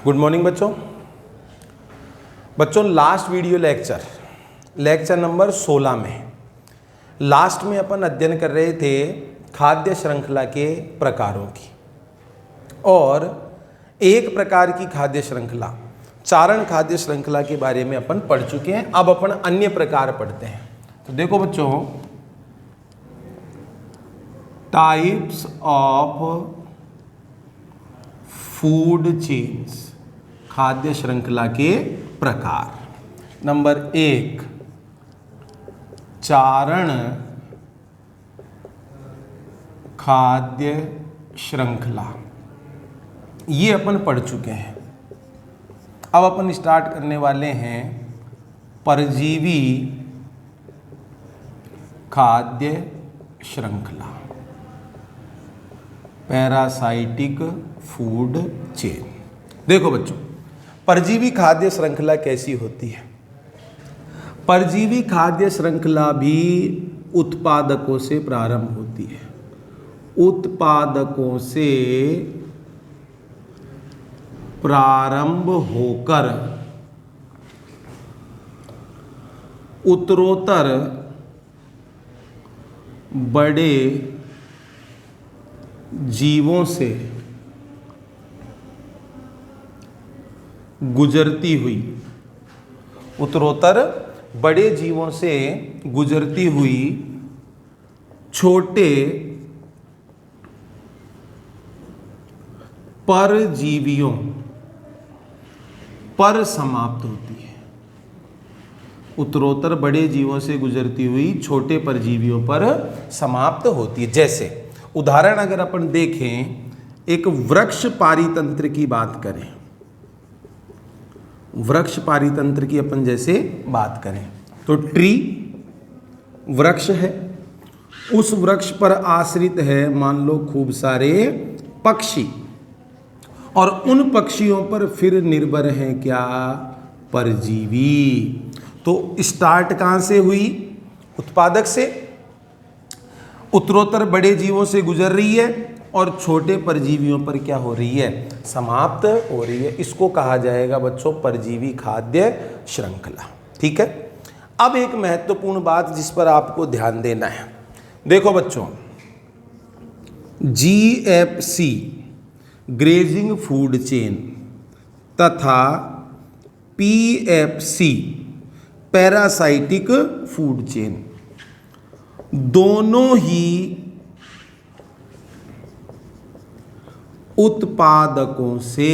Good morning बच्चों last video lecture number 16 में last में अपन अध्ययन कर रहे थे खाद्य श्रृंखला के प्रकारों की, और एक प्रकार की खाद्य श्रृंखला चारण खाद्य श्रृंखला के बारे में अपन पढ़ चुके हैं। अब अपन अन्य प्रकार पढ़ते हैं। तो देखो बच्चों, टाइप्स ऑफ फूड चेन्स, खाद्य श्रृंखला के प्रकार। नंबर 1 चारण खाद्य श्रृंखला, ये अपन पढ़ चुके हैं। अब अपन स्टार्ट करने वाले हैं परजीवी खाद्य श्रृंखला, पैरासाइटिक फूड चेन। देखो बच्चों, परजीवी खाद्य श्रृंखला कैसी होती है? परजीवी खाद्य श्रृंखला भी उत्पादकों से प्रारंभ होती है। उत्पादकों से प्रारंभ होकर उत्तरोत्तर बड़े जीवों से गुजरती हुई, उत्तरोत्तर बड़े जीवों से गुजरती हुई छोटे परजीवियों पर समाप्त होती है। उत्तरोत्तर बड़े जीवों से गुजरती हुई छोटे परजीवियों पर समाप्त होती है। जैसे उदाहरण अगर अपन देखें, एक वृक्ष पारितंत्र की बात करें, वृक्ष पारितंत्र की अपन जैसे बात करें तो ट्री वृक्ष है, उस वृक्ष पर आश्रित है मान लो खूब सारे पक्षी, और उन पक्षियों पर फिर निर्भर हैं क्या? परजीवी। तो स्टार्ट कहाँ से हुई? उत्पादक से, उत्तरोत्तर बड़े जीवों से गुजर रही है और छोटे परजीवियों पर क्या हो रही है? समाप्त हो रही है। इसको कहा जाएगा बच्चों परजीवी खाद्य श्रृंखला। ठीक है। अब एक महत्वपूर्ण बात जिस पर आपको ध्यान देना है, देखो बच्चों, जीएफसी ग्रेजिंग फूड चेन तथा पीएफसी पैरासाइटिक फूड चेन, दोनों ही उत्पादकों से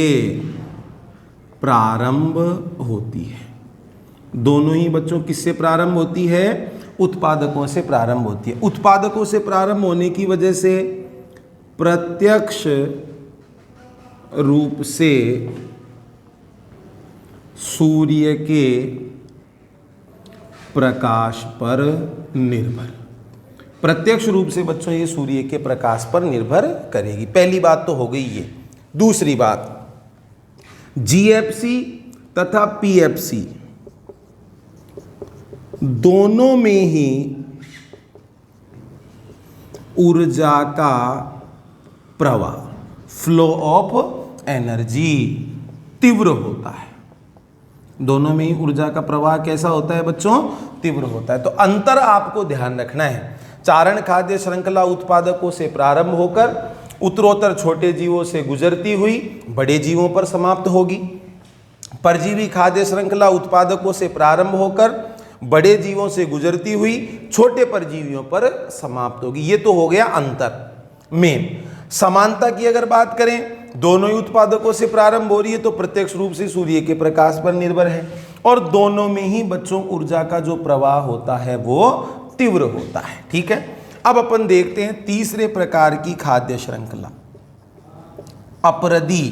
प्रारंभ होती है। दोनों ही बच्चों किससे प्रारंभ होती है? उत्पादकों से प्रारंभ होती है। उत्पादकों से प्रारंभ होने की वजह से प्रत्यक्ष रूप से सूर्य के प्रकाश पर निर्भर, प्रत्यक्ष रूप से बच्चों ये सूर्य के प्रकाश पर निर्भर करेगी। पहली बात तो हो गई ये। दूसरी बात, जीएफसी तथा पीएफसी दोनों में ही ऊर्जा का प्रवाह, फ्लो ऑफ एनर्जी तीव्र होता है। दोनों में ही ऊर्जा का प्रवाह कैसा होता है बच्चों? तीव्र होता है। तो अंतर आपको ध्यान रखना है। चारण खाद्य श्रृंखला उत्पादकों से प्रारंभ होकर उत्तरोत्तर छोटे जीवों से गुजरती हुई बड़े जीवों पर समाप्त होगी। परजीवी खाद्य श्रृंखला उत्पादकों से प्रारंभ होकर बड़े जीवों से गुजरती हुई छोटे परजीवियों पर समाप्त होगी। ये तो हो गया अंतर। में समानता की अगर बात करें, दोनों ही उत्पादकों से प्रारंभ हो रही है तो प्रत्यक्ष रूप से सूर्य के प्रकाश पर निर्भर है, और दोनों में ही बच्चों ऊर्जा का जो प्रवाह होता है वो तीव्र होता है। ठीक है। अब अपन देखते हैं तीसरे प्रकार की खाद्य श्रृंखला, अपरदी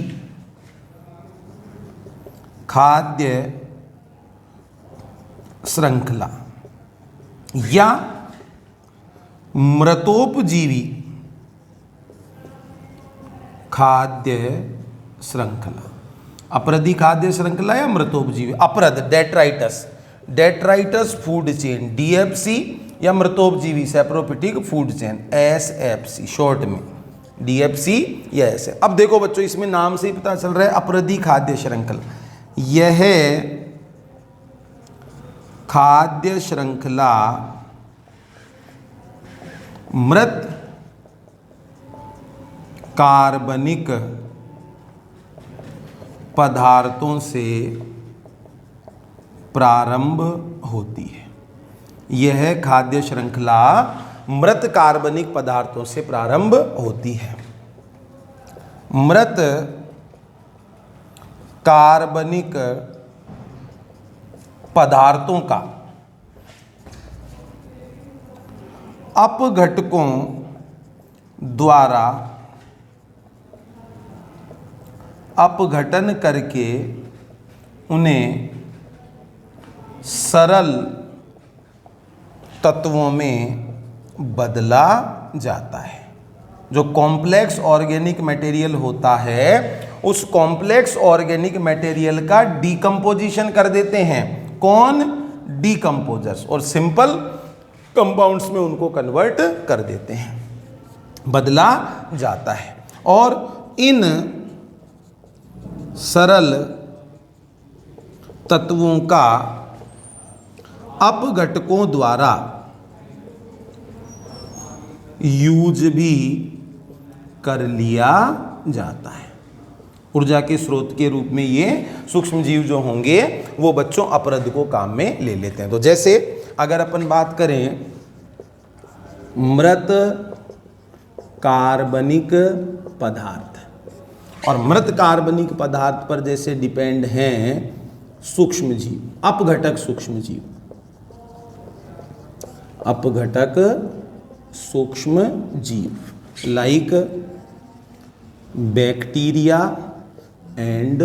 खाद्य श्रृंखला या मृतोपजीवी खाद्य श्रृंखला। अपरदी खाद्य श्रृंखला या मृतोपजीवी। अपरद डेट्राइटस फूड चेन, डीएफसी, या मृतोपजीवी saprophytic food chain, SFC short में। DFC या ऐसे। अब देखो बच्चों, इसमें नाम से ही पता चल रहा है अपरदी खाद्य श्रृंखला। यह खाद्य श्रृंखला मृत कार्बनिक पदार्थों से प्रारंभ होती है। यह खाद्य श्रृंखला मृत कार्बनिक पदार्थों से प्रारंभ होती है। मृत कार्बनिक पदार्थों का अपघटकों द्वारा अपघटन करके उन्हें सरल तत्वों में बदला जाता है। जो कॉम्प्लेक्स ऑर्गेनिक मटेरियल होता है, उस कॉम्प्लेक्स ऑर्गेनिक मटेरियल का डिकम्पोजिशन कर देते हैं। कौन? डिकम्पोजर्स। और सिंपल कंपाउंड्स में उनको कन्वर्ट कर देते हैं, बदला जाता है। और इन सरल तत्वों का अपघटकों द्वारा यूज भी कर लिया जाता है। ऊर्जा के स्रोत के रूप में ये सूक्ष्म जीव जो होंगे वो बच्चों अपरद को काम में ले लेते हैं। तो जैसे अगर अपन बात करें मृत कार्बनिक पदार्थ, और मृत कार्बनिक पदार्थ पर जैसे डिपेंड हैं सूक्ष्म जीव, अपघटक सूक्ष्म जीव, अपघटक सूक्ष्म जीव like bacteria and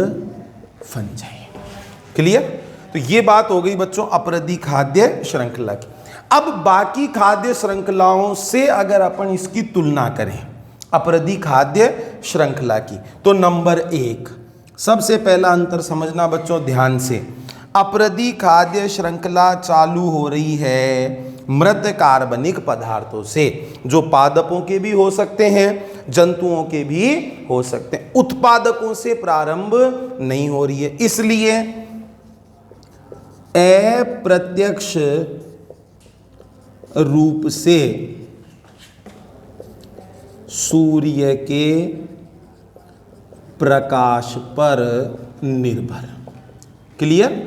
fungi. Clear? तो ये बात हो गई बच्चों अपरदी खाद्य श्रृंखला की। अब बाकी खाद्य श्रृंखलाओं से अगर अपन इसकी तुलना करें अपरदी खाद्य श्रृंखला की, तो नंबर 1 सबसे पहला अंतर समझना बच्चों ध्यान से। अपरदी खाद्य श्रृंखला चालू हो रही है मृत कार्बनिक पदार्थों से, जो पादपों के भी हो सकते हैं, जंतुओं के भी हो सकते हैं। उत्पादकों से प्रारंभ नहीं हो रही है, इसलिए अप्रत्यक्ष रूप से सूर्य के प्रकाश पर निर्भर। क्लियर?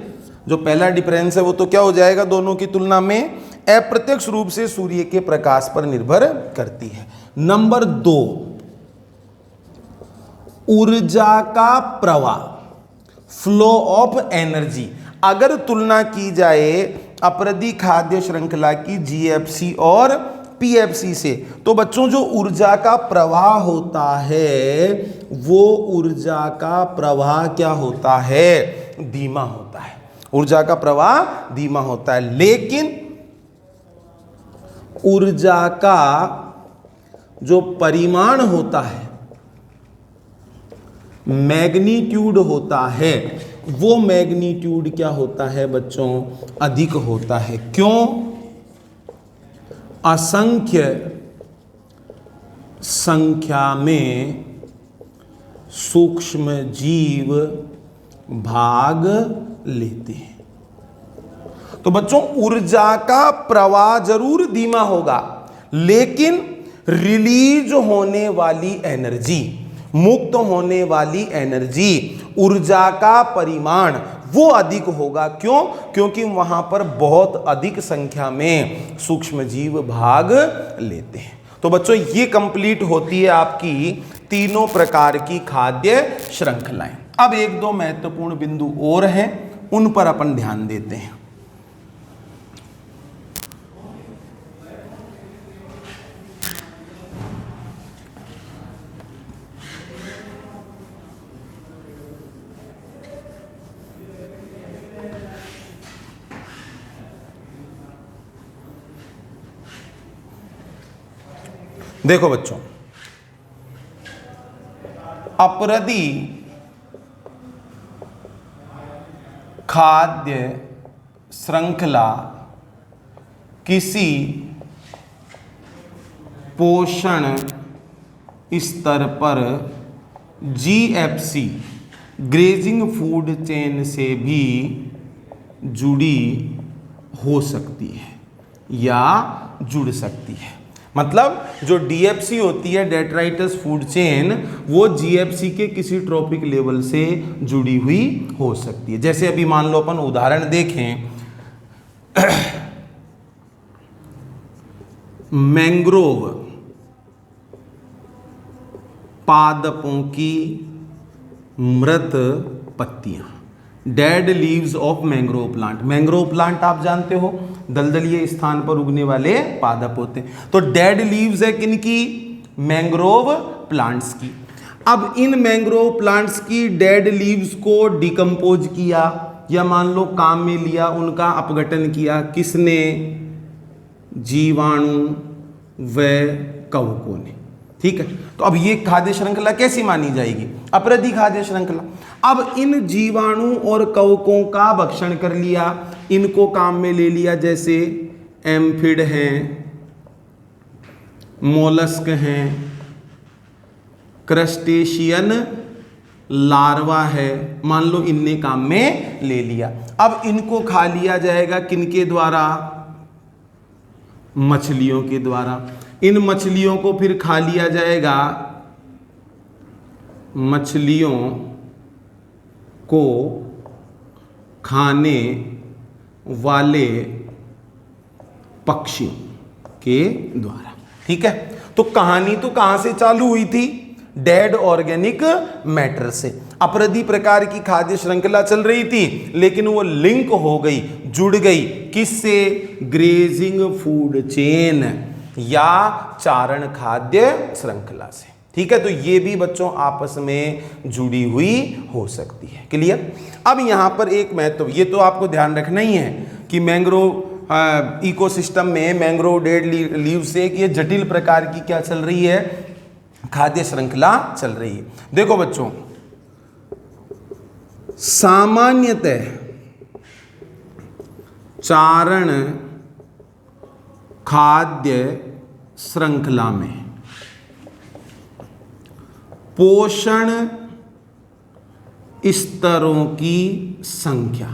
जो पहला डिफरेंस है वो तो क्या हो जाएगा दोनों की तुलना में? अप्रत्यक्ष रूप से सूर्य के प्रकाश पर निर्भर करती है। नंबर 2 ऊर्जा का प्रवाह, फ्लो ऑफ एनर्जी। अगर तुलना की जाए अपरदी खाद्य श्रृंखला की GFC और PFC से, तो बच्चों जो ऊर्जा का प्रवाह होता है वो ऊर्जा का प्रवाह क्या होता है? धीमा होता है। ऊर्जा का प्रवाह धीमा होता है, लेकिन ऊर्जा का जो परिमाण होता है, मैग्नीट्यूड होता है, वो मैग्नीट्यूड क्या होता है बच्चों? अधिक होता है। क्यों? असंख्य संख्या में सूक्ष्म जीव भाग लेते हैं। तो बच्चों ऊर्जा का प्रवाह जरूर धीमा होगा, लेकिन रिलीज होने वाली एनर्जी, मुक्त होने वाली एनर्जी, ऊर्जा का परिमाण वो अधिक होगा। क्यों? क्योंकि वहां पर बहुत अधिक संख्या में सूक्ष्म जीव भाग लेते हैं। तो बच्चों ये कंप्लीट होती है आपकी तीनों प्रकार की खाद्य श्रृंखलाएं। अब 1-2 महत्वपूर्ण बिंदु और हैं, उन पर अपन ध्यान देते हैं। देखो बच्चों, अपरदी खाद्य श्रृंखला किसी पोषण स्तर पर जीएफसी ग्रेजिंग फूड चेन से भी जुड़ी हो सकती है या जुड़ सकती है। मतलब जो डीएफसी होती है, डेट्राइटस फूड चेन, वो जीएफसी के किसी ट्रॉपिक लेवल से जुड़ी हुई हो सकती है। जैसे अभी मान लो अपन उदाहरण देखें, मैंग्रोव पादपों की मृत पत्तियां, dead leaves of mangrove plant. Mangrove plant आप जानते हो दलदलीय स्थान पर उगने वाले पादप होते हैं। तो डेड लीव्स है किनकी? मैंग्रोव प्लांट्स की। अब इन मैंग्रोव प्लांट्स की डेड लीव्स को डिकम्पोज किया या मान लो काम में लिया, उनका अपघटन किया किसने? जीवाणु व कवकों ने। ठीक है, तो अब ये खाद्य श्रृंखला कैसी मानी जाएगी? अपरदी खाद्य श्रृंखला। अब इन जीवाणु और कवकों का भक्षण कर लिया, इनको काम में ले लिया, जैसे एम्फिड हैं, मोलस्क हैं, क्रस्टेशियन लार्वा है, मान लो इनने काम में ले लिया। अब इनको खा लिया जाएगा किनके द्वारा? मछलियों के द्वारा। इन मछलियों को फिर खा लिया जाएगा मछलियों को खाने वाले पक्षियों के द्वारा। ठीक है, तो कहानी तो कहां से चालू हुई थी? डेड ऑर्गेनिक मैटर से। अपरदी प्रकार की खाद्य श्रृंखला चल रही थी, लेकिन वो लिंक हो गई, जुड़ गई किससे? ग्रेजिंग फूड चेन या चारण खाद्य श्रृंखला से। ठीक है, तो ये भी बच्चों आपस में जुड़ी हुई हो सकती है। क्लियर? अब यहां पर एक महत्व, ये तो आपको ध्यान रखना ही है कि मैंग्रोव इकोसिस्टम में मैंग्रोव डेड लीव से एक ये जटिल प्रकार की क्या चल रही है? खाद्य श्रृंखला चल रही है। देखो बच्चों, सामान्यतः चारण खाद्य श्रृंखला में पोषण स्तरों की संख्या,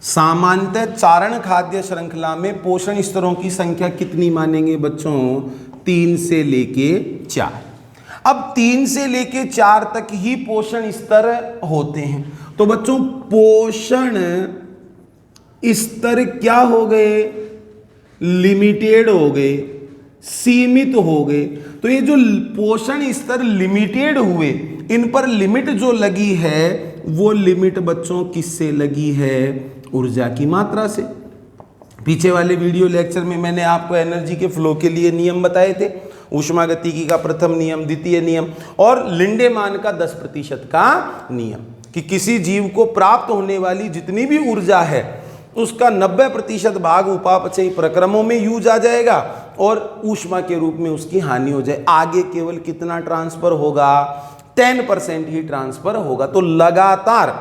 सामान्यतः चारण खाद्य श्रृंखला में पोषण स्तरों की संख्या कितनी मानेंगे बच्चों? 3 से लेके 4। अब 3 से लेके 4 तक ही पोषण स्तर होते हैं। तो बच्चों पोषण स्तर क्या हो गए? लिमिटेड हो गए, सीमित हो गए। तो ये जो पोषण स्तर लिमिटेड हुए, इन पर लिमिट जो लगी है, वो लिमिट बच्चों किससे लगी है? ऊर्जा की मात्रा से। पीछे वाले वीडियो लेक्चर में मैंने आपको एनर्जी के फ्लो के लिए नियम बताए थे, ऊष्मागतिकी का प्रथम नियम, द्वितीय नियम और लिंडेमान का 10% का नियम, कि किसी जीव को प्राप्त होने वाली जितनी भी ऊर्जा है उसका 90% भाग उपापचयी प्रक्रमों में यूज आ जाएगा और ऊष्मा के रूप में उसकी हानि हो जाए। आगे केवल कितना ट्रांसफर होगा? 10% ही ट्रांसफर होगा। तो लगातार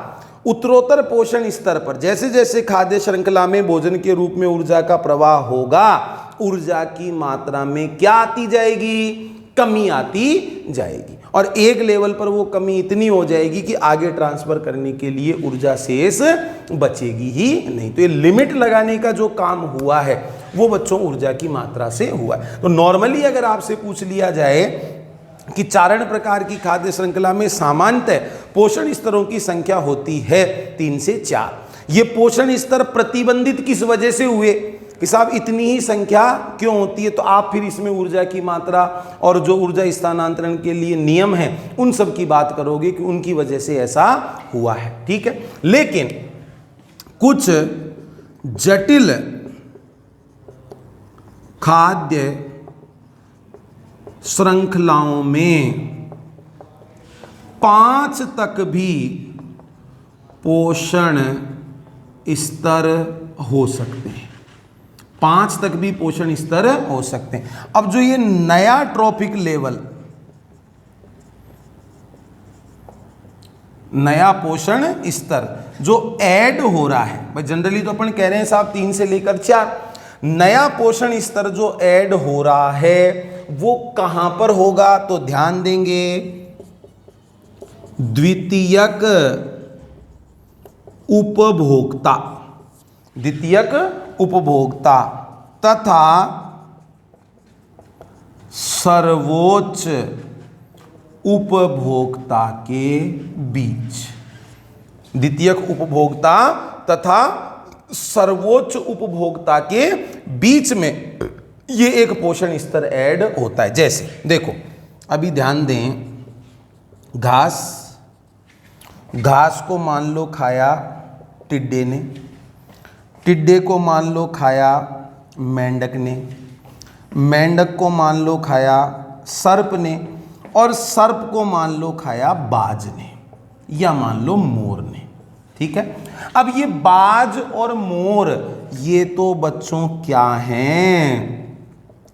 उत्तरोत्तर पोषण स्तर पर जैसे जैसे खाद्य श्रृंखला में भोजन के रूप में ऊर्जा का प्रवाह होगा, ऊर्जा की मात्रा में क्या आती जाएगी? कमी आती जाएगी। और एक लेवल पर वो कमी इतनी हो जाएगी कि आगे ट्रांसफर करने के लिए ऊर्जा शेष बचेगी ही नहीं। तो ये लिमिट लगाने का जो काम हुआ है वो बच्चों ऊर्जा की मात्रा से हुआ है। तो नॉर्मली अगर आपसे पूछ लिया जाए कि चारण प्रकार की खाद्य श्रृंखला में सामान्यतः पोषण स्तरों की संख्या होती है 3 से 4। ये पोषण स्तर प्रतिबंधित किस वजह से हुए कि साहब इतनी ही संख्या क्यों होती है? तो आप फिर इसमें ऊर्जा की मात्रा और जो ऊर्जा स्थानांतरण के लिए नियम है उन सब की बात करोगे कि उनकी वजह से ऐसा हुआ है। ठीक है, लेकिन कुछ जटिल खाद्य श्रृंखलाओं में 5 तक भी पोषण स्तर हो सकते हैं। 5 तक भी पोषण स्तर हो सकते हैं। अब जो ये नया ट्रॉपिक लेवल, नया पोषण स्तर जो ऐड हो रहा है, भाई जनरली तो अपन कह रहे हैं साहब 3 से लेकर 4, नया पोषण स्तर जो ऐड हो रहा है वो कहां पर होगा, तो ध्यान देंगे द्वितीयक उपभोक्ता, द्वितीयक उपभोक्ता तथा सर्वोच्च उपभोक्ता के बीच, द्वितीयक उपभोक्ता तथा सर्वोच्च उपभोक्ता के बीच में ये एक पोषण स्तर ऐड होता है। जैसे देखो अभी ध्यान दें, घास को मान लो खाया टिड्डे ने, टिड्डे को मान लो खाया मेंढक ने, मेंढक को मान लो खाया सर्प ने, और सर्प को मान लो खाया बाज ने, या मान लो मोर ने। ठीक है, अब ये बाज और मोर ये तो बच्चों क्या हैं,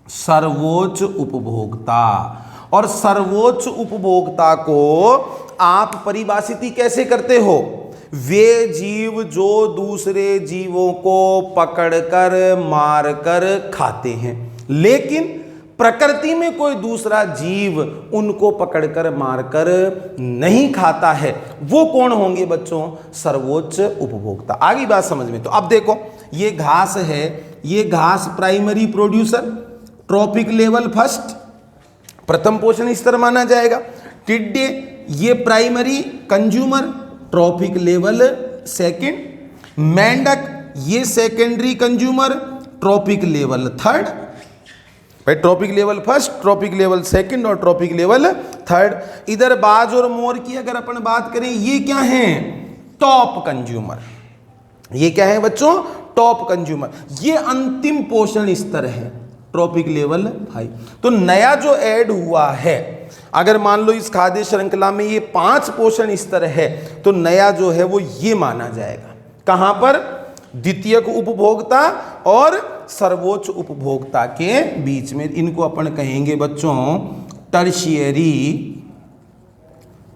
सर्वोच्च उपभोक्ता। और सर्वोच्च उपभोक्ता को आप परिभाषित कैसे करते हो, वे जीव जो दूसरे जीवों को पकड़कर मारकर खाते हैं, लेकिन प्रकृति में कोई दूसरा जीव उनको पकड़कर मारकर नहीं खाता है, वो कौन होंगे बच्चों, सर्वोच्च उपभोक्ता। आगे बात समझ में। तो अब देखो ये घास है, ये घास primary producer, trophic level first, प्रथम पोषण स्तर माना जाएगा। टिड्डे ये primary consumer, trophic level second. मेंढक ये secondary consumer, trophic level third. भाई trophic level first, trophic level second और ट्रॉपिक लेवल थर्ड। इधर बाज और मोर की अगर अपन बात करें, ये क्या हैं, टॉप कंज्यूमर। ये क्या है बच्चों, टॉप कंज्यूमर। ये अंतिम पोषण स्तर है, ट्रॉपिक लेवल 5। तो नया जो ऐड हुआ है, अगर मान लो इस खाद्य श्रृंखला में ये 5 पोषण स्तर है, तो नया जो है वो ये माना जाएगा। कहां पर, द्वितीयक उपभोक्ता और सर्वोच्च उपभोक्ता के बीच में। इनको अपन कहेंगे बच्चों टर्शियरी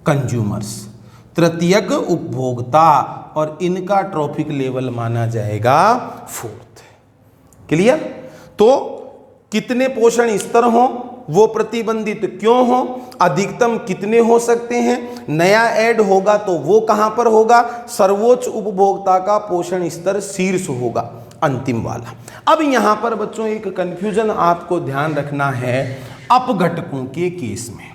कंज्यूमर्स, तृतीयक उपभोक्ता, और इनका ट्रॉपिक लेवल माना जाएगा 4th। क्लियर। तो कितने पोषण स्तर हो, वो प्रतिबंधित क्यों हो, अधिकतम कितने हो सकते हैं, नया ऐड होगा तो वो कहां पर होगा, सर्वोच्च उपभोक्ता का पोषण स्तर शीर्ष होगा, अंतिम वाला। अब यहां पर बच्चों एक कंफ्यूजन आपको ध्यान रखना है अपघटकों के केस में।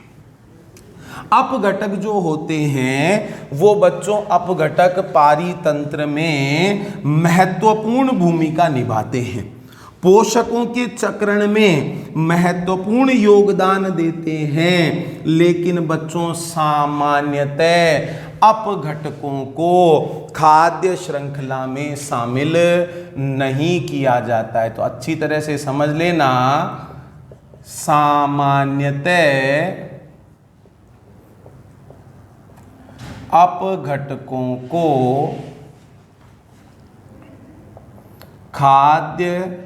अपघटक जो होते हैं वो बच्चों अपघटक पारितंत्र में महत्वपूर्ण भूमिका निभाते हैं, पोषकों के चक्रण में महत्वपूर्ण योगदान देते हैं, लेकिन बच्चों सामान्यतः अपघटकों को खाद्य श्रृंखला में शामिल नहीं किया जाता है। तो अच्छी तरह से समझ लेना, सामान्यतः अपघटकों को खाद्य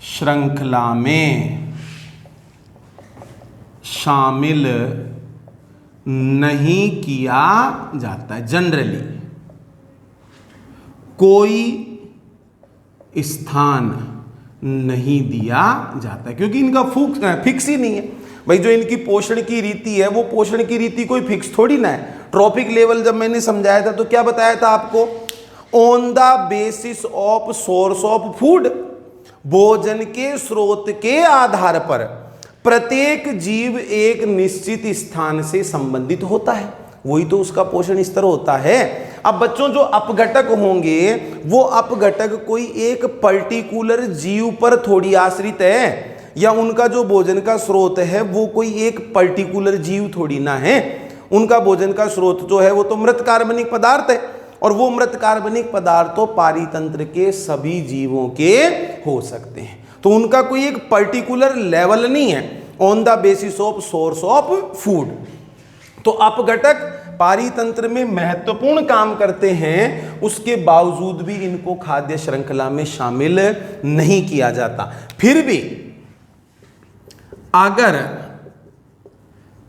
श्रृंखला में शामिल नहीं किया जाता है। जनरली कोई स्थान नहीं दिया जाता है, क्योंकि इनका फिक्स ही नहीं है। भाई जो इनकी पोषण की रीति है, वो पोषण की रीति कोई फिक्स थोड़ी ना है। ट्रॉपिक लेवल जब मैंने समझाया था तो क्या बताया था आपको, on the basis of source of food, भोजन के स्रोत के आधार पर प्रत्येक जीव एक निश्चित स्थान से संबंधित होता है, वही तो उसका पोषण स्तर होता है। अब बच्चों जो अपघटक होंगे वो अपघटक कोई एक पर्टिकुलर जीव पर थोड़ी आश्रित है, या उनका जो भोजन का स्रोत है वो कोई एक पर्टिकुलर जीव थोड़ी ना है। उनका भोजन का स्रोत जो है वो तो मृत कार्बनिक पदार्थ है, और वो मृत कार्बनिक पदार्थ तो पारितंत्र के सभी जीवों के हो सकते हैं। तो उनका कोई एक पर्टिकुलर लेवल नहीं है on the basis of source of food. तो अपघटक पारितंत्र में महत्वपूर्ण काम करते हैं, उसके बावजूद भी इनको खाद्य श्रृंखला में शामिल नहीं किया जाता। फिर भी अगर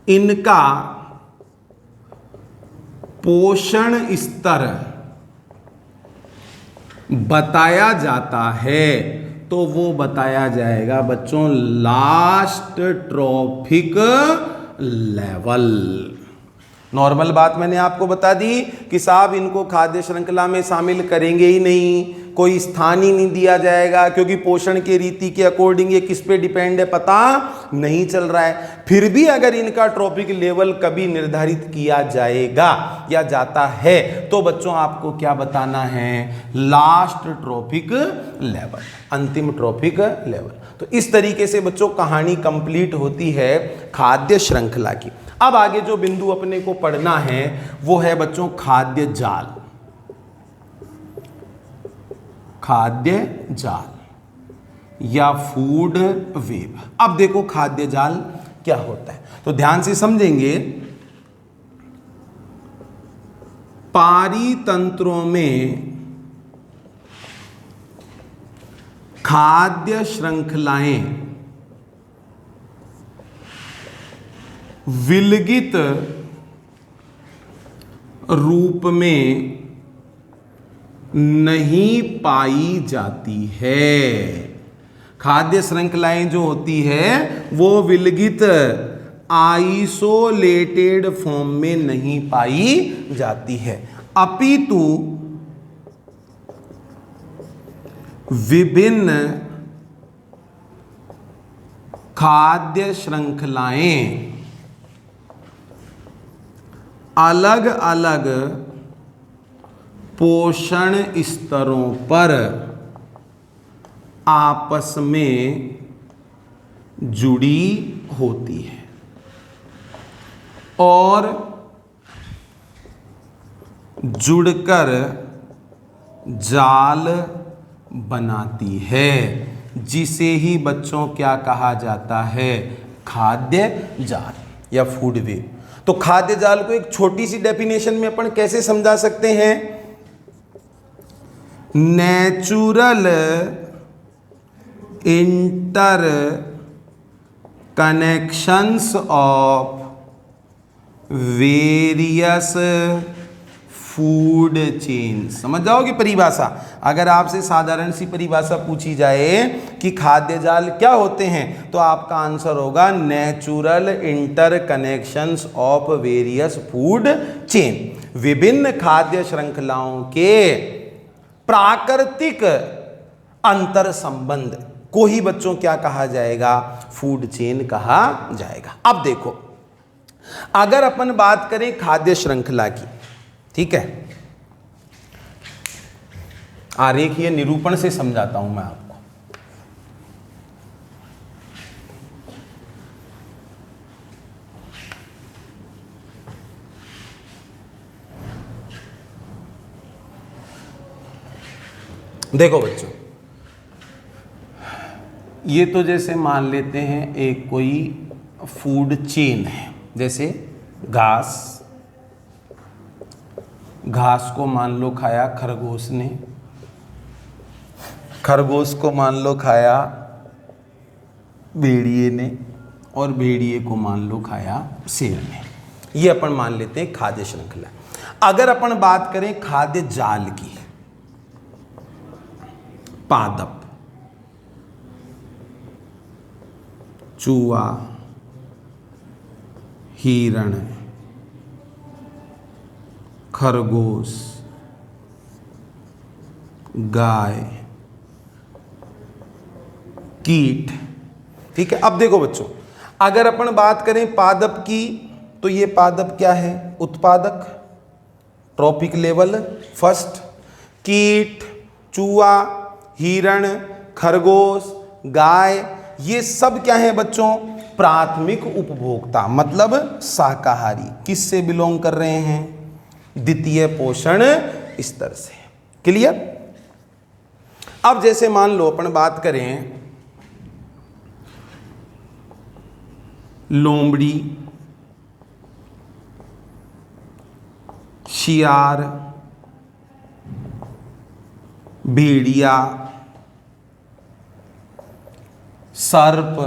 इनका पोषण स्तर बताया जाता है तो वो बताया जाएगा बच्चों लास्ट ट्रॉफिक लेवल। नॉर्मल बात मैंने आपको बता दी कि साहब इनको खाद्य श्रृंखला में शामिल करेंगे ही नहीं, कोई स्थान ही नहीं दिया जाएगा, क्योंकि पोषण के रीति के अकॉर्डिंग ये किस पे डिपेंड है पता नहीं चल रहा है। फिर भी अगर इनका ट्रॉफिक लेवल कभी निर्धारित किया जाएगा या जाता है तो बच्चों आपको क्या बताना है, लास्ट ट्रॉफिक लेवल, अंतिम ट्रॉफिक लेवल। तो इस तरीके से बच्चों कहानी कंप्लीट होती है खाद्य श्रृंखला की। अब आगे जो बिंदु अपने को पढ़ना है वो है बच्चों खाद्य जाल। खाद्य जाल या फूड वेब। अब देखो खाद्य जाल क्या होता है, तो ध्यान से समझेंगे। पारितंत्रों में खाद्य श्रृंखलाएं विलगित रूप में नहीं पाई जाती है। खाद्य श्रृंखलाएं जो होती है वो विलगित आइसोलेटेड फॉर्म में नहीं पाई जाती है, अपितु विभिन्न खाद्य श्रृंखलाएं अलग अलग पोषण स्तरों पर आपस में जुड़ी होती है और जुड़कर जाल बनाती है, जिसे ही बच्चों क्या कहा जाता है, खाद्य जाल या फूड वेब। तो खाद्य जाल को एक छोटी सी डेफिनेशन में अपन कैसे समझा सकते हैं, natural inter connections of various food chain. समझ जाओगे परिभाषा। अगर आपसे साधारण सी परिभाषा पूछी जाए कि खाद्य जाल क्या होते हैं तो आपका आंसर होगा natural inter connections of various food chain. विभिन्न खाद्य श्रृंखलाओं के प्राकृतिक अंतर संबंध को ही बच्चों क्या कहा जाएगा, फूड चेन कहा जाएगा। अब देखो, अगर अपन बात करें खाद्य श्रृंखला की, ठीक है, आरेखीय निरूपण से समझाता हूं मैं आपको। देखो बच्चों, ये तो जैसे मान लेते हैं एक कोई फूड चेन है, जैसे घास को मान लो खाया खरगोश ने, खरगोश को मान लो खाया भेड़िए ने, और भेड़िए को मान लो खाया शेर ने। ये अपन मान लेते हैं खाद्य श्रृंखला। अगर अपन बात करें खाद्य जाल की, पादप, चूहा, हिरण, खरगोश, गाय, कीट, ठीक है। अब देखो बच्चों, अगर अपन बात करें पादप की तो ये पादप क्या है, उत्पादक, ट्रॉपिक लेवल फर्स्ट। कीट, चूहा, हिरण, खरगोश, गाय, ये सब क्या है बच्चों, प्राथमिक उपभोक्ता, मतलब शाकाहारी। किससे बिलोंग कर रहे हैं, द्वितीय पोषण स्तर से। क्लियर। अब जैसे मान लो अपन बात करें लोमड़ी, शियार, भेड़िया, सर्प,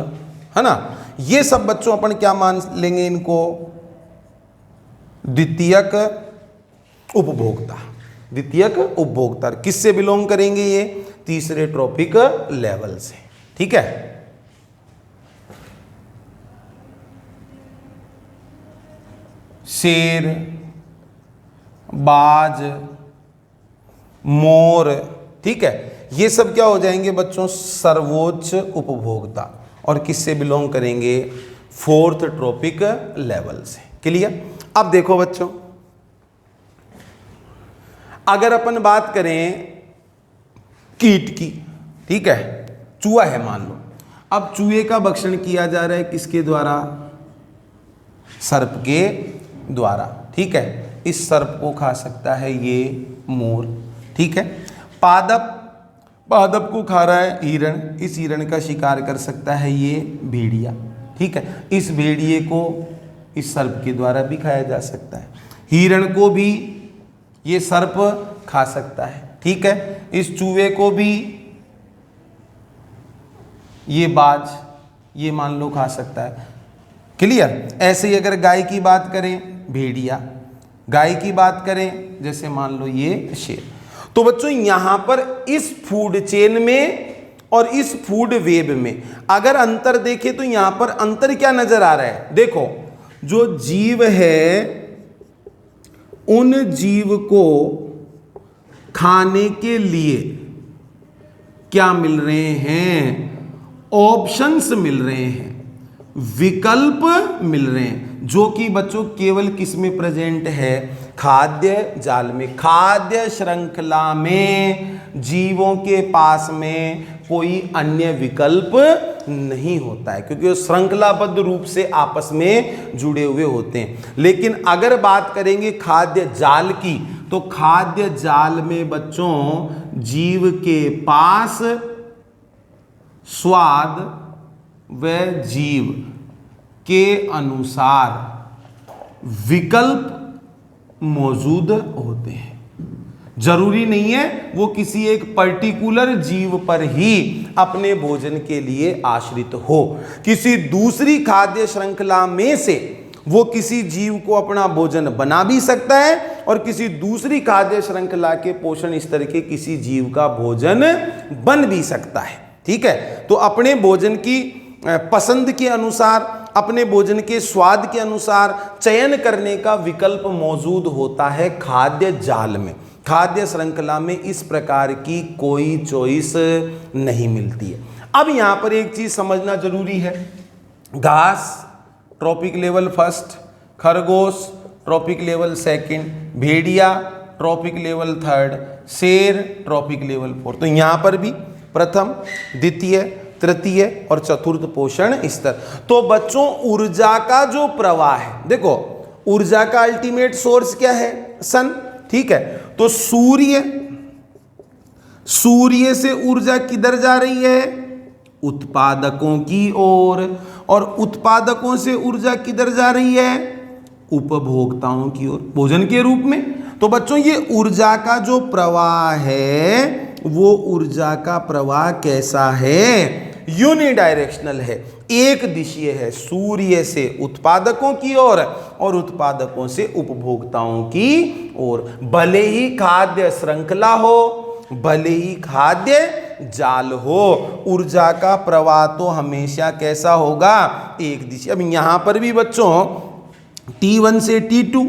है ना, ये सब बच्चों अपन क्या मान लेंगे इनको, द्वितीयक उपभोक्ता। द्वितीयक उपभोक्ता किससे बिलोंग करेंगे, ये तीसरे ट्रॉपिक लेवल से। ठीक है, शेर, बाज, मोर, ठीक है, ये सब क्या हो जाएंगे बच्चों, सर्वोच्च उपभोक्ता, और किससे बिलोंग करेंगे, फोर्थ ट्रॉपिक लेवल से। क्लियर। अब देखो बच्चों, अगर अपन बात करें कीट की, ठीक है, चूहा है मान लो, अब चूहे का भक्षण किया जा रहा है किसके द्वारा, सर्प के द्वारा। ठीक है, इस सर्प को खा सकता है ये मोर। ठीक है, पादप, पादप को खा रहा है हिरण, इस हिरण का शिकार कर सकता है ये भेड़िया। ठीक है, इस भेड़िए को इस सर्प के द्वारा भी खाया जा सकता है, हिरण को भी ये सर्प खा सकता है। ठीक है, इस चूहे को भी ये बाज, ये मान लो खा सकता है। क्लियर। ऐसे ही अगर गाय की बात करें, भेड़िया, गाय की बात करें जैसे मान लो ये शेर। तो बच्चों यहां पर इस फूड चेन में और इस फूड वेब में अगर अंतर देखें तो यहां पर अंतर क्या नजर आ रहा है, देखो जो जीव है उन जीव को खाने के लिए क्या मिल रहे हैं, ऑप्शंस मिल रहे हैं, विकल्प मिल रहे हैं, जो कि बच्चों केवल किस में प्रेजेंट है, खाद्य जाल में। खाद्य श्रृंखला में जीवों के पास में कोई अन्य विकल्प नहीं होता है, क्योंकि वो श्रृंखलाबद्ध रूप से आपस में जुड़े हुए होते हैं। लेकिन अगर बात करेंगे खाद्य जाल की, तो खाद्य जाल में बच्चों जीव के पास स्वाद व जीव के अनुसार विकल्प मौजूद होते हैं। जरूरी नहीं है वो किसी एक पर्टिकुलर जीव पर ही अपने भोजन के लिए आश्रित हो, किसी दूसरी खाद्य श्रृंखला में से वो किसी जीव को अपना भोजन बना भी सकता है और किसी दूसरी खाद्य श्रृंखला के पोषण स्तर के किसी जीव का भोजन बन भी सकता है। ठीक है, तो अपने भोजन की पसंद के अनुसार, अपने भोजन के स्वाद के अनुसार चयन करने का विकल्प मौजूद होता है खाद्य जाल में। खाद्य श्रृंखला में इस प्रकार की कोई चॉइस नहीं मिलती है। अब यहां पर एक चीज समझना जरूरी है, घास ट्रॉपिक लेवल फर्स्ट, खरगोश ट्रॉपिक लेवल सेकंड, भेड़िया ट्रॉपिक लेवल थर्ड, शेर ट्रॉपिक लेवल फोर्थ। तो यहां पर भी प्रथम, द्वितीय, तृतीय और चतुर्थ पोषण स्तर। तो बच्चों ऊर्जा का जो प्रवाह है, देखो ऊर्जा का अल्टीमेट सोर्स क्या है, सन। ठीक है, तो सूर्य से ऊर्जा किधर जा रही है, उत्पादकों की ओर, और उत्पादकों से ऊर्जा किधर जा रही है, उपभोक्ताओं की ओर, भोजन के रूप में। तो बच्चों ये ऊर्जा का जो प्रवाह है वो ऊर्जा का प्रवाह कैसा है, यूनिडायरेक्शनल है, एक दिशीय है, सूर्य से उत्पादकों की ओर और उत्पादकों से उपभोक्ताओं की ओर। भले ही खाद्य श्रृंखला हो, भले ही खाद्य जाल हो, ऊर्जा का प्रवाह तो हमेशा कैसा होगा, एक दिशीय। अब यहां पर भी बच्चों T1 से T2,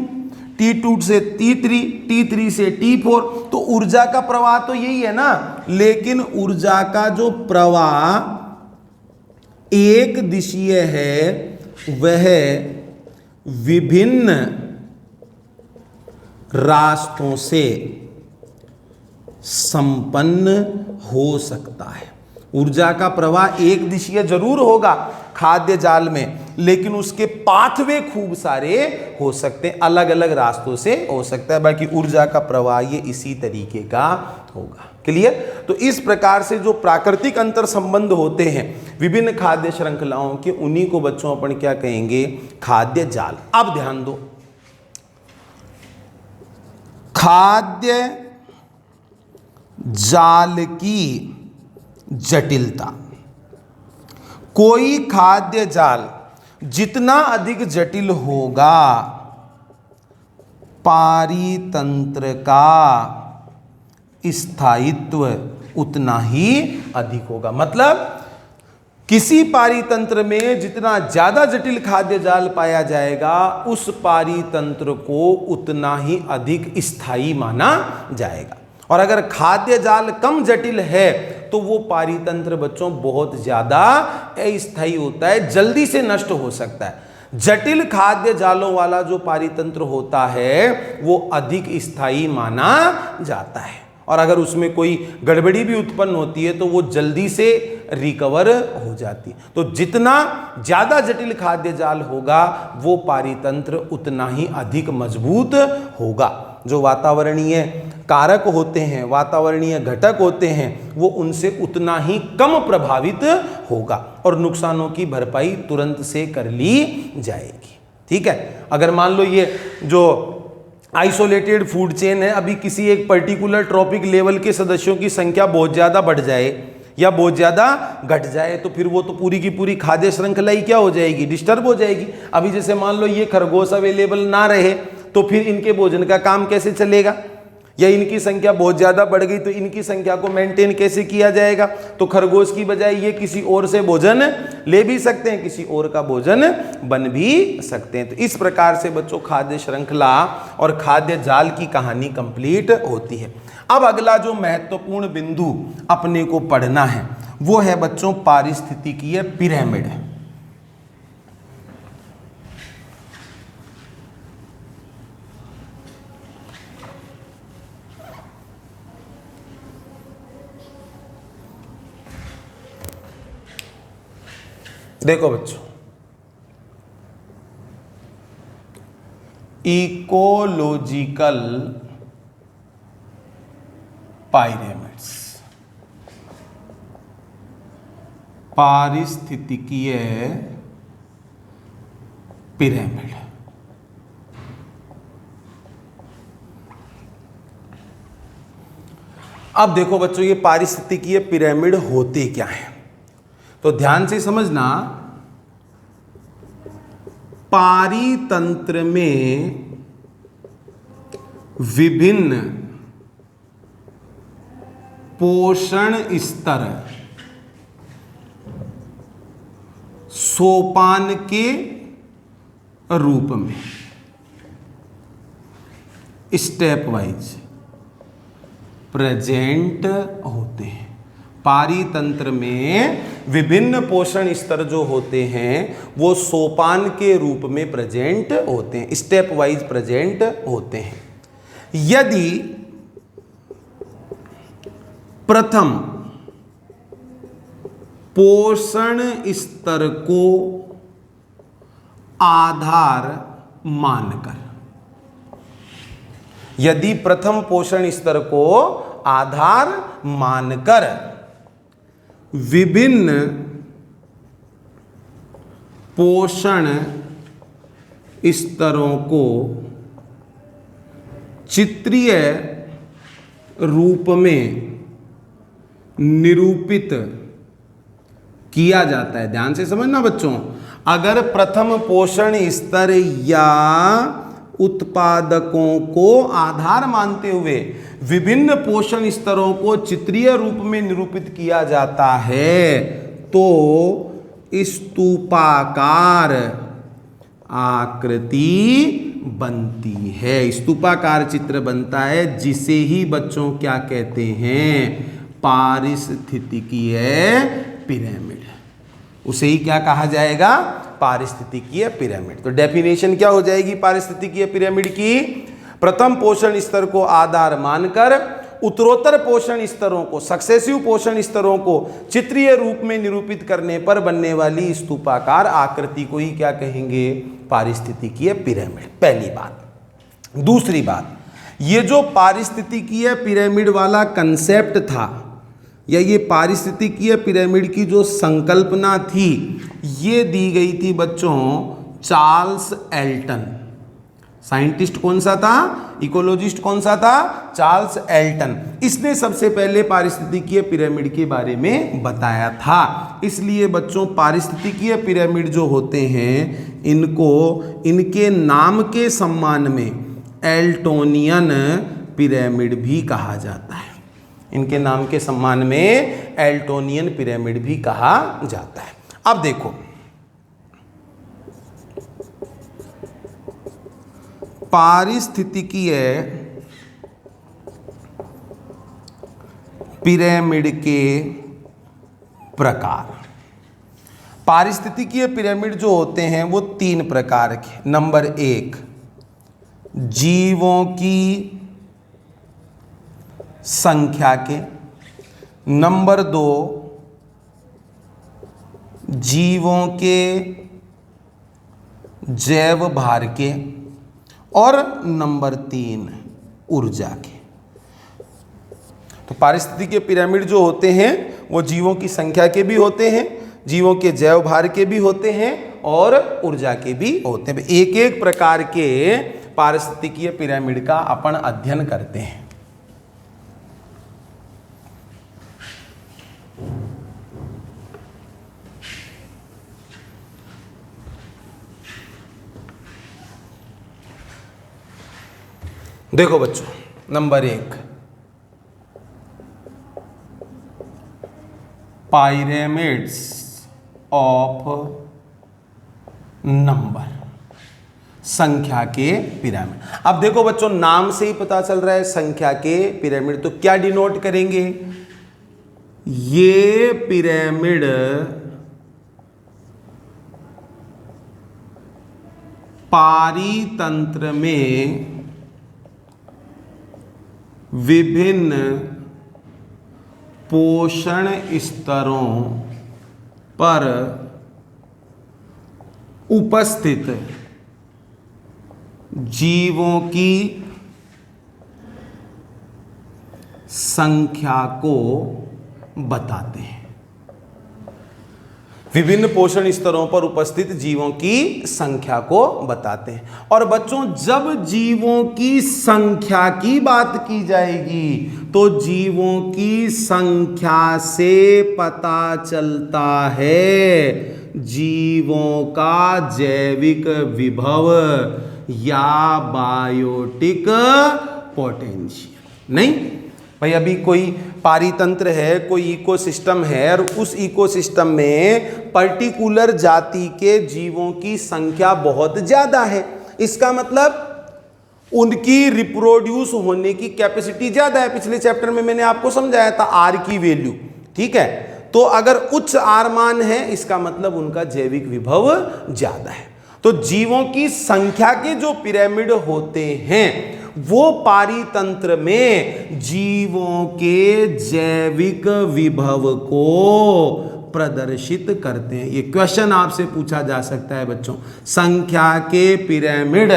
T2 से T3, T3 से T4, तो ऊर्जा का प्रवाह तो यही है ना, लेकिन ऊर्जा का जो प्रवाह एक दिशीय है वह विभिन्न रास्तों से संपन्न हो सकता है। ऊर्जा का प्रवाह एक दिशीय जरूर होगा खाद्य जाल में, लेकिन उसके पाथवे खूब सारे हो सकते हैं, अलग अलग रास्तों से हो सकता है। बाकी ऊर्जा का प्रवाह ये इसी तरीके का होगा। क्लियर। तो इस प्रकार से जो प्राकृतिक अंतर संबंध होते हैं विभिन्न खाद्य श्रृंखलाओं के, उन्हीं को बच्चों अपन क्या कहेंगे, खाद्य जाल। अब ध्यान दो, खाद्य जाल की जटिलता, कोई खाद्य जाल जितना अधिक जटिल होगा, पारितंत्र का स्थायित्व उतना ही अधिक होगा। मतलब किसी पारीतंत्र में जितना ज्यादा जटिल खाद्य जाल पाया जाएगा उस पारीतंत्र को उतना ही अधिक स्थायी माना जाएगा, और अगर खाद्य जाल कम जटिल है तो वो पारीतंत्र बच्चों बहुत ज्यादा अस्थायी होता है, जल्दी से नष्ट हो सकता है। जटिल खाद्य जालों वाला जो पारीतंत्र होता है वो अधिक स्थायी माना जाता है, और अगर उसमें कोई गड़बड़ी भी उत्पन्न होती है तो वो जल्दी से रिकवर हो जाती है। तो जितना ज्यादा जटिल खाद्य जाल होगा वो पारीतंत्र उतना ही अधिक मजबूत होगा। जो वातावरणीय कारक होते हैं, वातावरणीय घटक होते हैं, वो उनसे उतना ही कम प्रभावित होगा और नुकसानों की भरपाई तुरंत से कर ली जाएगी। ठीक है, अगर मान लो ये जो आइसोलेटेड फूड चेन है, अभी किसी एक पर्टिकुलर ट्रॉपिक लेवल के सदस्यों की संख्या बहुत ज़्यादा बढ़ जाए या बहुत ज़्यादा घट जाए तो फिर वो तो पूरी की पूरी खाद्य श्रृंखला ही क्या हो जाएगी, डिस्टर्ब हो जाएगी। अभी जैसे मान लो ये खरगोश अवेलेबल ना रहे तो फिर इनके भोजन का काम कैसे चलेगा, या इनकी संख्या बहुत ज़्यादा बढ़ गई तो इनकी संख्या को मेंटेन कैसे किया जाएगा। तो खरगोश की बजाय ये किसी और से भोजन ले भी सकते हैं, किसी और का भोजन बन भी सकते हैं। तो इस प्रकार से बच्चों खाद्य श्रृंखला और खाद्य जाल की कहानी कंप्लीट होती है। अब अगला जो महत्वपूर्ण बिंदु अपने को पढ़ना है वो है बच्चों पारिस्थितिकीय पिरामिड। देखो बच्चों, इकोलॉजिकल पिरामिड्स, पारिस्थितिकीय पिरामिड। अब देखो बच्चों ये पारिस्थितिकीय पिरामिड होते क्या हैं, तो ध्यान से समझना। पारीतंत्र में विभिन्न पोषण स्तर सोपान के रूप में स्टेप वाइज प्रेजेंट होते हैं। पारीतंत्र में विभिन्न पोषण स्तर जो होते हैं वो सोपान के रूप में प्रेजेंट होते हैं, स्टेप वाइज प्रेजेंट होते हैं। यदि प्रथम पोषण स्तर को आधार मानकर, यदि प्रथम पोषण स्तर को आधार मानकर विभिन्न पोषण स्तरों को चित्रीय रूप में निरूपित किया जाता है। ध्यान से समझना बच्चों, अगर प्रथम पोषण स्तर या उत्पादकों को आधार मानते हुए विभिन्न पोषण स्तरों को चित्रीय रूप में निरूपित किया जाता है तो स्तूपाकार आकृति बनती है, स्तूपाकार चित्र बनता है, जिसे ही बच्चों क्या कहते हैं, पारिस्थितिकीय पिरामिड। उसे ही क्या कहा जाएगा, पारिस्थितिकीय पिरामिड। तो डेफिनेशन क्या हो जाएगी पारिस्थितिकीय पिरामिड की, प्रथम पोषण स्तर को आधार मानकर उत्तरोत्तर पोषण स्तरों को, सक्सेसिव पोषण स्तरों को चित्रीय रूप में निरूपित करने पर बनने वाली स्तूपाकार आकृति को ही क्या कहेंगे, पारिस्थितिकीय पिरामिड। पहली बात। दूसरी बात, ये जो पारिस्थितिकीय पिरामिड वाला कंसेप्ट था या ये पारिस्थितिकीय पिरामिड की जो संकल्पना थी ये दी गई थी बच्चों चार्ल्स एल्टन। साइंटिस्ट कौन सा था, इकोलॉजिस्ट कौन सा था, चार्ल्स एल्टन। इसने सबसे पहले पारिस्थितिकीय पिरामिड के बारे में बताया था। इसलिए बच्चों पारिस्थितिकीय पिरामिड जो होते हैं इनको इनके नाम के सम्मान में एल्टोनियन पिरामिड भी कहा जाता है। इनके नाम के सम्मान में एल्टोनियन पिरामिड भी कहा जाता है। अब देखो, पारिस्थितिकीय पिरामिड के प्रकार। पारिस्थितिकीय पिरामिड जो होते हैं वो 3 प्रकार के। नंबर 1, जीवों की संख्या के। नंबर 2, जीवों के जैव भार के। और नंबर 3, ऊर्जा के। तो पारिस्थितिकीय पिरामिड जो होते हैं वो जीवों की संख्या के भी होते हैं, जीवों के जैव भार के भी होते हैं और ऊर्जा के भी होते हैं। एक एक प्रकार के पारिस्थितिकीय पिरामिड का अपन अध्ययन करते हैं। देखो बच्चों, नंबर 1, पायरेमिड्स ऑफ नंबर, संख्या के पिरामिड। अब देखो बच्चों, नाम से ही पता चल रहा है संख्या के पिरामिड, तो क्या डिनोट करेंगे? ये पिरामिड पारितंत्र में विभिन्न पोषण स्तरों पर उपस्थित जीवों की संख्या को बताते हैं। विभिन्न पोषण स्तरों पर उपस्थित जीवों की संख्या को बताते हैं। और बच्चों, जब जीवों की संख्या की बात की जाएगी तो जीवों की संख्या से पता चलता है जीवों का जैविक विभव या बायोटिक पोटेंशियल। नहीं भाई, अभी कोई पारितंत्र है, कोई इकोसिस्टम है और उस इकोसिस्टम में पर्टिकुलर जाति के जीवों की संख्या बहुत ज्यादा है। इसका मतलब उनकी रिप्रोड्यूस होने की कैपेसिटी ज्यादा है। पिछले चैप्टर में मैंने आपको समझाया था आर की वैल्यू, ठीक है। तो अगर उच्च आर मान है, इसका मतलब उनका जैविक विभव ज्यादा है। तो जीवों की संख्या के जो पिरामिड होते हैं वो पारितंत्र में जीवों के जैविक विभव को प्रदर्शित करते हैं। ये क्वेश्चन आपसे पूछा जा सकता है बच्चों। संख्या के पिरामिड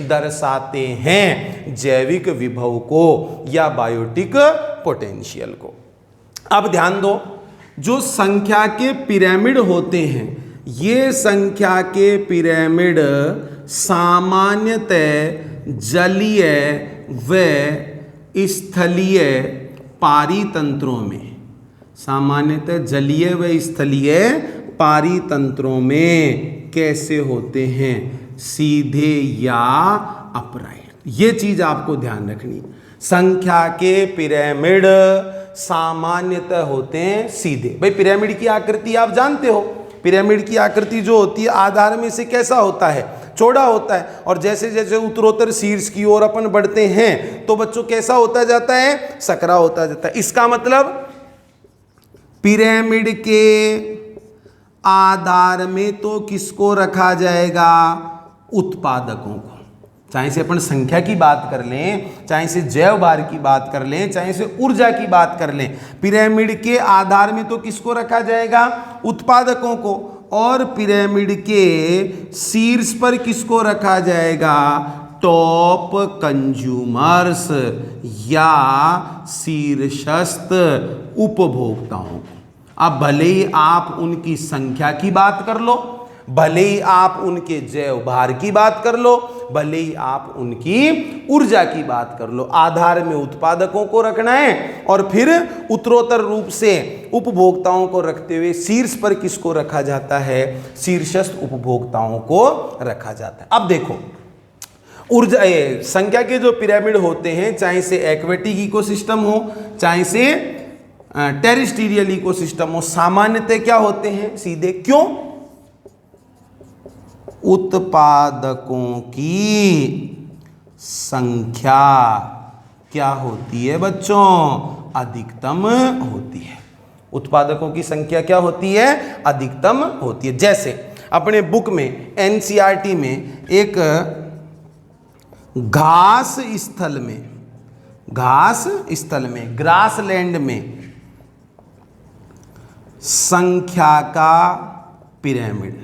दर्शाते हैं जैविक विभव को या बायोटिक पोटेंशियल को। अब ध्यान दो, जो संख्या के पिरामिड होते हैं, ये संख्या के पिरामिड सामान्यतः जलीय व स्थलीय पारितंत्रों में, सामान्यतः जलीय व स्थलीय पारितंत्रों में कैसे होते हैं? सीधे या अपराइट। ये चीज आपको ध्यान रखनी। संख्या के पिरामिड सामान्यतः होते हैं सीधे। भाई, पिरामिड की आकृति आप जानते हो। पिरामिड की आकृति जो होती है आधार में से कैसा होता है? चौड़ा होता है। और जैसे जैसे उत्तरोत्तर शीर्ष की ओर अपन बढ़ते हैं तो बच्चों कैसा होता जाता है? सकरा होता जाता है। इसका मतलब पिरामिड के आधार में तो किसको रखा जाएगा? उत्पादकों को। चाहे से अपन संख्या की बात कर लें, चाहे से जैव भार की बात कर लें, चाहे से ऊर्जा की बात कर लें, पिरामिड के आधार में तो किसको रखा जाएगा? उत्पादकों को। और पिरामिड के शीर्ष पर किसको रखा जाएगा? टॉप कंज्यूमर्स या शीर्षस्थ उपभोक्ताओं को। अब भले ही आप उनकी संख्या की बात कर लो, भले ही आप उनके जैव भार की बात कर लो, भले ही आप उनकी ऊर्जा की बात कर लो, आधार में उत्पादकों को रखना है और फिर उत्तरोत्तर रूप से उपभोक्ताओं को रखते हुए शीर्ष पर किसको रखा जाता है? शीर्षस्थ उपभोक्ताओं को रखा जाता है। अब देखो, संख्या के जो पिरामिड होते हैं, चाहे से एक्वेटिक इकोसिस्टम हो, चाहे से टेरेस्ट्रियल इकोसिस्टम हो, सामान्यतः क्या होते हैं? सीधे। क्यों? उत्पादकों की संख्या क्या होती है बच्चों? अधिकतम होती है। उत्पादकों की संख्या क्या होती है? अधिकतम होती है। जैसे अपने बुक में एनसीईआरटी में एक घास स्थल में ग्रासलैंड में संख्या का पिरामिड,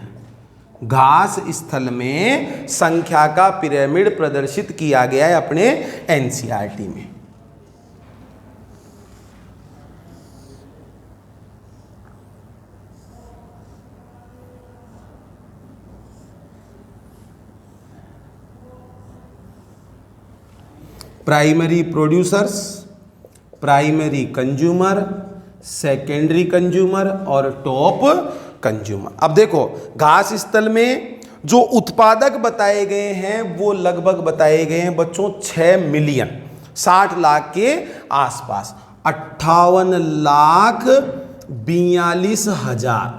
घास स्थल में संख्या का पिरामिड प्रदर्शित किया गया है अपने एनसीईआरटी में। Primary producers, primary consumer, secondary consumer और टॉप कंज्यूमर। अब देखो, घास स्थल में जो उत्पादक बताए गए हैं वो लगभग बताए गए हैं बच्चों 6 मिलियन, 60 लाख के आसपास, 58,42,000,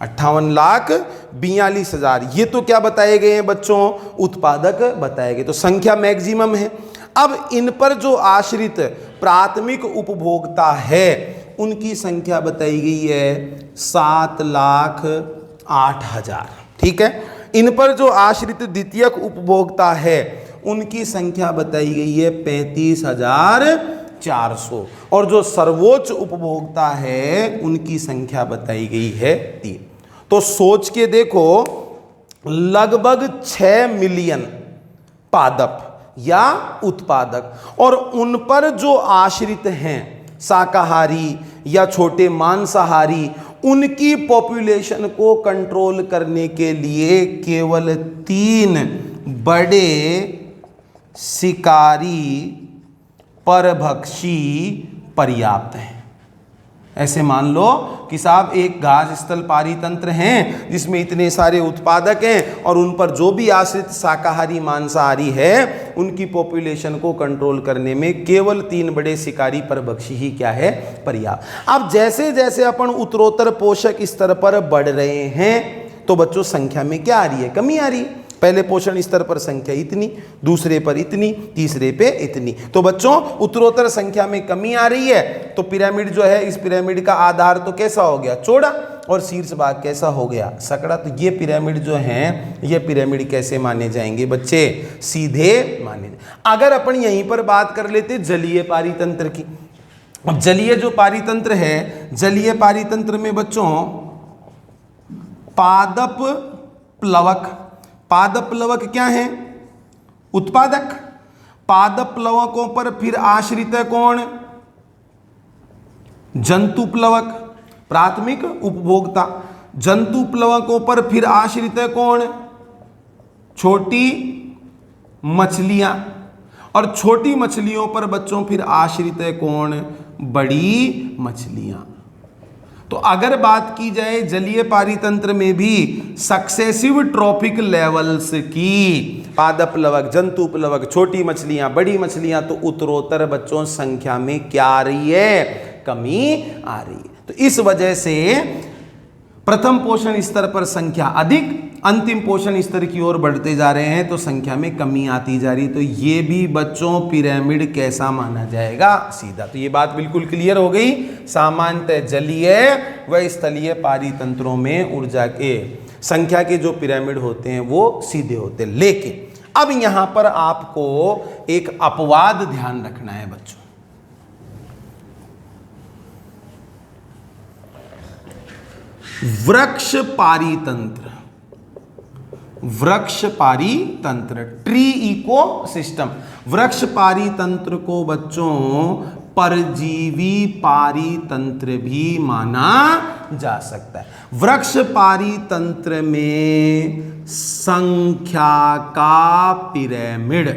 58,42,000। ये तो क्या बताए गए हैं बच्चों? उत्पादक बताए गए। तो संख्या मैक्सिमम है। अब इन पर जो आश्रित प्राथमिक उपभोक्ता है उनकी संख्या बताई गई है 7,08,000। ठीक है। इन पर जो आश्रित द्वितीयक उपभोक्ता है उनकी संख्या बताई गई है 35,400 और जो सर्वोच्च उपभोक्ता है उनकी संख्या बताई गई है 3। तो सोच के देखो, लगभग 6 मिलियन पादप या उत्पादक, और उन पर जो आश्रित हैं शाकाहारी या छोटे मांसाहारी, उनकी पॉपुलेशन को कंट्रोल करने के लिए केवल 3 बड़े शिकारी परभक्षी पर्याप्त हैं। ऐसे मान लो कि साहब एक घास स्थल पारितंत्र हैं जिसमें इतने सारे उत्पादक हैं और उन पर जो भी आश्रित शाकाहारी मांसाहारी है उनकी पॉपुलेशन को कंट्रोल करने में केवल 3 बड़े शिकारी परभक्षी ही क्या है? पर्याप्त। अब जैसे जैसे अपन उत्तरोत्तर पोषक स्तर पर बढ़ रहे हैं तो बच्चों संख्या में क्या आ रही है? कमी आ रही है। पहले पोषण स्तर पर संख्या इतनी, दूसरे पर इतनी, तीसरे पे इतनी। तो बच्चों उत्तरोत्तर संख्या में कमी आ रही है तो पिरामिड जो है, इस पिरामिड का आधार तो कैसा हो गया? चौड़ा, और शीर्ष भाग कैसा हो गया? सकड़ा। तो ये पिरामिड जो है, ये पिरामिड कैसे माने जाएंगे बच्चे? सीधे माने। अगर अपन यहीं पर बात कर लेते जलीय पारितंत्र की। अब जलीय जो पारितंत्र है, जलीय पारितंत्र में बच्चों पादप प्लवक, पादप प्लवक क्या है? उत्पादक। पादप प्लवकों पर फिर आश्रित है कौन? जंतु प्लवक, प्राथमिक उपभोक्ता। जंतु प्लवकों पर फिर आश्रित है कौन? छोटी मछलियां। और छोटी मछलियों पर बच्चों फिर आश्रित है कौन? बड़ी मछलियां। तो अगर बात की जाए जलीय पारितंत्र में भी सक्सेसिव ट्रॉपिक लेवल्स की, पादप प्लवक, जंतु प्लवक, छोटी मछलियां, बड़ी मछलियां, तो उत्तरोत्तर बच्चों संख्या में क्या आ रही है? कमी आ रही है। तो इस वजह से प्रथम पोषण स्तर पर संख्या अधिक, अंतिम पोषण स्तर की ओर बढ़ते जा रहे हैं तो संख्या में कमी आती जा रही। तो ये भी बच्चों पिरामिड कैसा माना जाएगा? सीधा। तो ये बात बिल्कुल क्लियर हो गई। सामान्यतः जलीय व स्थलीय पारितंत्रों में ऊर्जा के संख्या के जो पिरामिड होते हैं वो सीधे होते हैं। लेकिन अब यहां पर आपको एक अपवाद ध्यान रखना है बच्चों। वृक्ष पारितंत्र, वृक्ष पारितंत्र, ट्री इकोसिस्टम। वृक्ष पारितंत्र को बच्चों परजीवी पारितंत्र भी माना जा सकता है। वृक्ष पारितंत्र में संख्या का पिरामिड,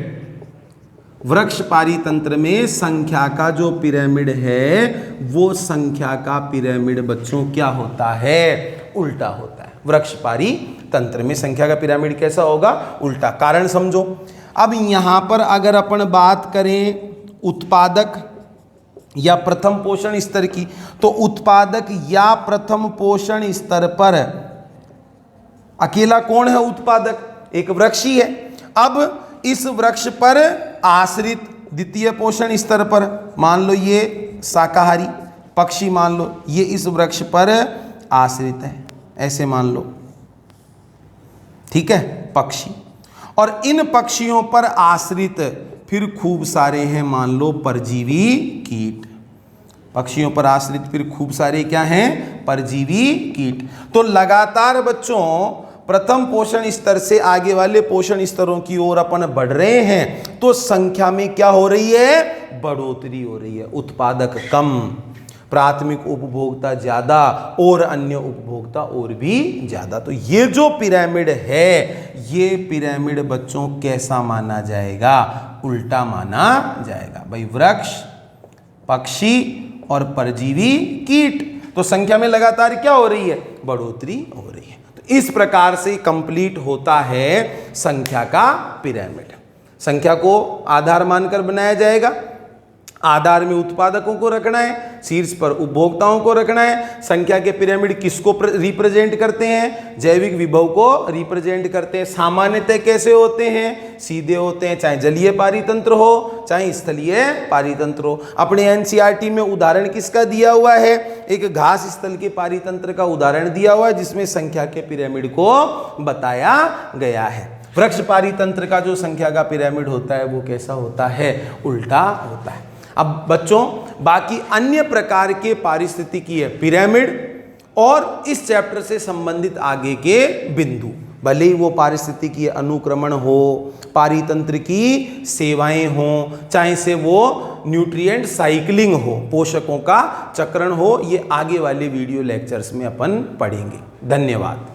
वृक्ष पारितंत्र में संख्या का जो पिरामिड है वो संख्या का पिरामिड बच्चों क्या होता है? उल्टा होता है। वृक्ष पारितंत्र में संख्या का पिरामिड कैसा होगा? उल्टा। कारण समझो। अब यहाँ पर अगर अपन बात करें उत्पादक या प्रथम पोषण स्तर की, तो उत्पादक या प्रथम पोषण स्तर पर अकेला कौन है उत्पादक? एक वृक्ष ही है। अब इस वृक्ष पर आश्रित द्वितीय पोषण स्तर पर, मान लो ये शाकाहारी पक्षी, मान लो ये इस वृक्ष पर आश्रित है, ऐसे मान लो, ठीक है, पक्षी। और इन पक्षियों पर आश्रित फिर खूब सारे हैं, मान लो परजीवी कीट। पक्षियों पर आश्रित फिर खूब सारे क्या हैं? परजीवी कीट। तो लगातार बच्चों प्रथम पोषण स्तर से आगे वाले पोषण स्तरों की ओर अपन बढ़ रहे हैं, तो संख्या में क्या हो रही है? बढ़ोतरी हो रही है। उत्पादक कम, प्राथमिक उपभोक्ता ज्यादा और अन्य उपभोक्ता और भी ज्यादा। तो ये जो पिरामिड है, ये पिरामिड बच्चों कैसा माना जाएगा? उल्टा माना जाएगा भाई। वृक्ष, पक्षी और परजीवी कीट, तो संख्या में लगातार क्या हो रही है? बढ़ोतरी हो रही है। तो इस प्रकार से कंप्लीट होता है संख्या का पिरामिड। संख्या को आधार मानकर बनाया जाएगा। आधार में उत्पादकों को रखना है, शीर्ष पर उपभोक्ताओं को रखना है। संख्या के पिरामिड किसको रिप्रेजेंट करते हैं? जैविक विभव को रिप्रेजेंट करते हैं। सामान्यतः कैसे होते हैं? सीधे होते हैं, चाहे जलीय पारितंत्र हो चाहे स्थलीय पारितंत्र हो। अपने एनसीईआरटी में उदाहरण किसका दिया हुआ है? एक घास स्थल के पारितंत्र का उदाहरण दिया हुआ है, जिसमें संख्या के पिरामिड को बताया गया है। वृक्ष पारितंत्र का जो संख्या का पिरामिड होता है वो कैसा होता है? उल्टा होता है। अब बच्चों बाकी अन्य प्रकार के पारिस्थितिकीय पिरामिड और इस चैप्टर से संबंधित आगे के बिंदु, भले ही वो पारिस्थितिकीय अनुक्रमण हो, पारितंत्र की सेवाएं हो, चाहे से वो न्यूट्रिएंट साइकिलिंग हो, पोषकों का चक्रण हो, ये आगे वाले वीडियो लेक्चर्स में अपन पढ़ेंगे। धन्यवाद।